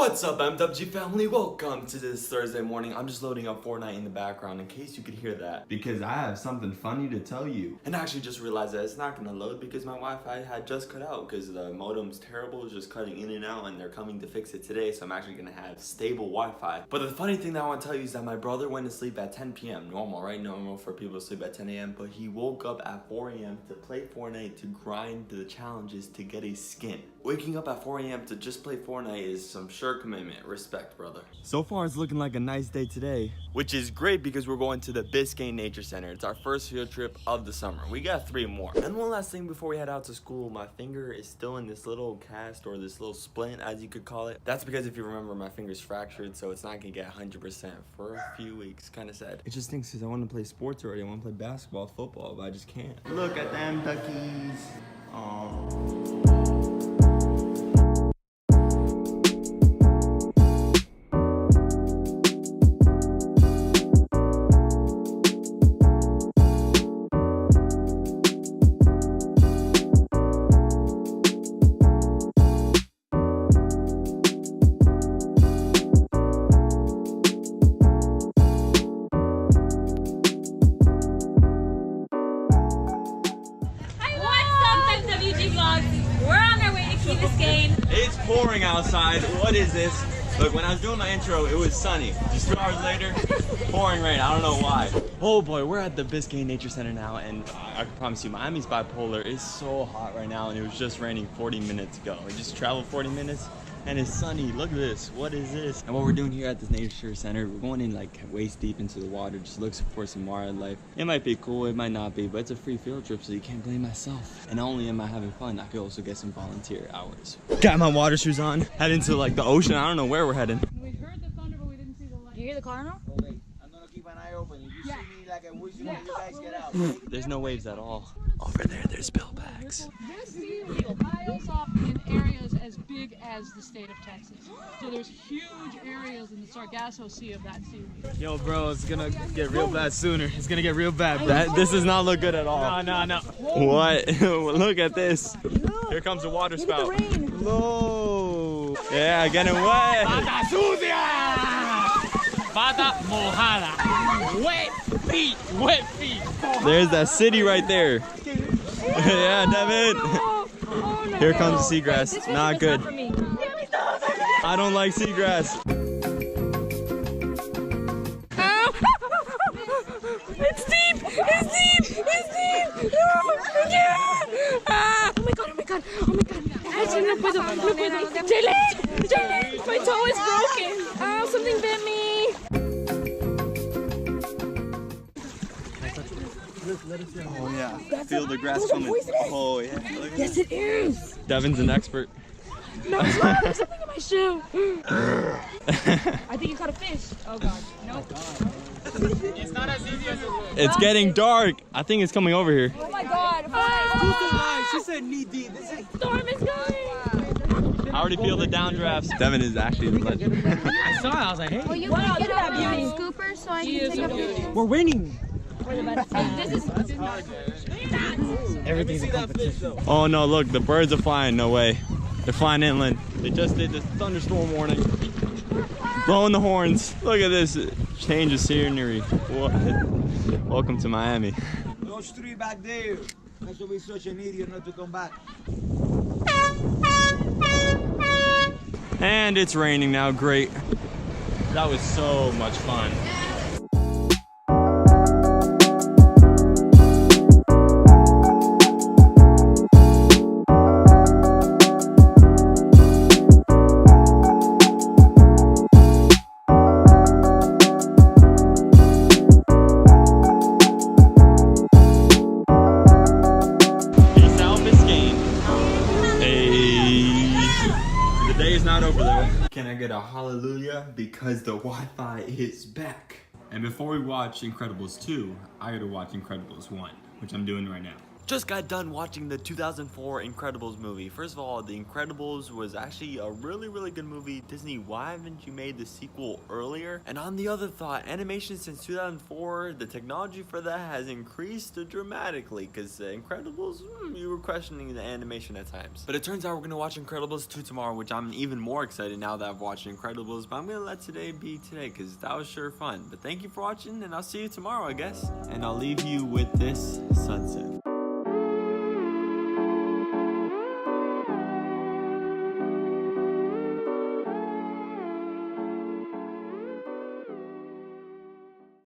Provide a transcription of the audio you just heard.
What's up, MWG family? Welcome to this Thursday morning. I'm just loading up Fortnite in the background in case you could hear that, because I have something funny to tell you. And I actually just realized that it's not gonna load because my Wi-Fi had just cut out because the modem's terrible, it's just cutting in and out, and they're coming to fix it today, so I'm actually gonna have stable Wi-Fi. But the funny thing that I want to tell you is that my brother went to sleep at 10 p.m. Normal, right? Normal for people to sleep at 10 a.m. But he woke up at 4 a.m. to play Fortnite, to grind the challenges to get a skin. Waking up at 4 a.m. to just play Fortnite is some sure commitment. Respect, brother. So far, it's looking like a nice day today, which is great because we're going to the Biscayne Nature Center. It's our first field trip of the summer. We got 3 more. And one last thing before we head out to school, my finger is still in this little cast, or this little splint, as you could call it. That's because if you remember, my finger's fractured, so it's not gonna get 100% for a few weeks. Kind of sad. It just stinks because I want to play sports already. I want to play basketball, football, but I just can't. Look at them duckies. Aww. We're on our way to Key Biscayne. It's pouring outside. What is this? Look, when I was doing my intro, it was sunny. Just 2 hours later, pouring rain. I don't know why. Oh boy, we're at the Biscayne Nature Center now, and I can promise you, Miami's bipolar. It's so hot right now, and it was just raining 40 minutes ago. We just traveled 40 minutes, and it's sunny. Look at this. What is this? And what we're doing here at this nature center, we're going in like waist deep into the water, just looking for some wildlife. It might be cool, it might not be, but it's a free field trip, so you can't blame myself. And not only am I having fun, I could also get some volunteer hours. Got my water shoes on, heading to like the ocean. I don't know where we're heading. We heard the thunder, but we didn't see the light. Do you hear the car now? Oh, wait. I'm gonna keep an eye open. If you see me like I wish you guys get out. There's no waves at all. Over there, there's billbacks. This seaweed piles up in areas as big as the state of Texas. So there's huge areas in the Sargasso Sea of that seaweed. Yo, bro, it's gonna get real bad sooner. It's gonna get real bad, bro. This does not look good at all. No. What? Look at this. Here comes the water spout. Whoa. Yeah, getting wet. Pata sucia! Pata mojada. Wet feet. There's that city right there. Yeah, Devin. Here comes the seagrass. Not good. I don't like seagrass. It's deep! It's deep! It's deep! No! Yeah! Ah! Oh my god! Actually, no puedo. Jaylen! My toe is broken! Oh, something bit me! Oh yeah. Feel the grass coming. Oh yeah. Yes, it is! Devin's an expert. No, it's not! There's something in my shoe! I think you caught a fish. Oh god. Nope. It's not as easy as it looks. It's getting dark. I think it's coming over here. Oh my god! She said knee deep. Storm is coming! I already feel the downdrafts. Devin is actually the legend. I saw it. I was like, hey, Well, you Wow, can look get at up that on beauty. scooper so I She can is take a a beauty. picture. we're winning. This is Everything's a competition. Oh no, look, the birds are flying. No way. They're flying inland. They just did this thunderstorm warning. Blowing the horns. Look at this change of scenery. What? Welcome to Miami. Those 3 back there. That's why we're such an idiot not to come back. And it's raining now. Great. That was so much fun. Peace out, Biscayne. Hey. The day is not over though. Can I get a hallelujah? Because the Wi-Fi is back. And before we watch Incredibles 2, I gotta watch Incredibles 1, which I'm doing right now. Just got done watching the 2004 Incredibles movie. First of all, The Incredibles was actually a really good movie. Disney, why haven't you made the sequel earlier? And on the other thought, animation since 2004, the technology for that has increased dramatically, because Incredibles, you were questioning the animation at times. But it turns out we're gonna watch Incredibles 2 tomorrow, which I'm even more excited now that I've watched Incredibles, but I'm gonna let today be today, because that was sure fun. But thank you for watching, and I'll see you tomorrow, I guess. And I'll leave you with this sunset.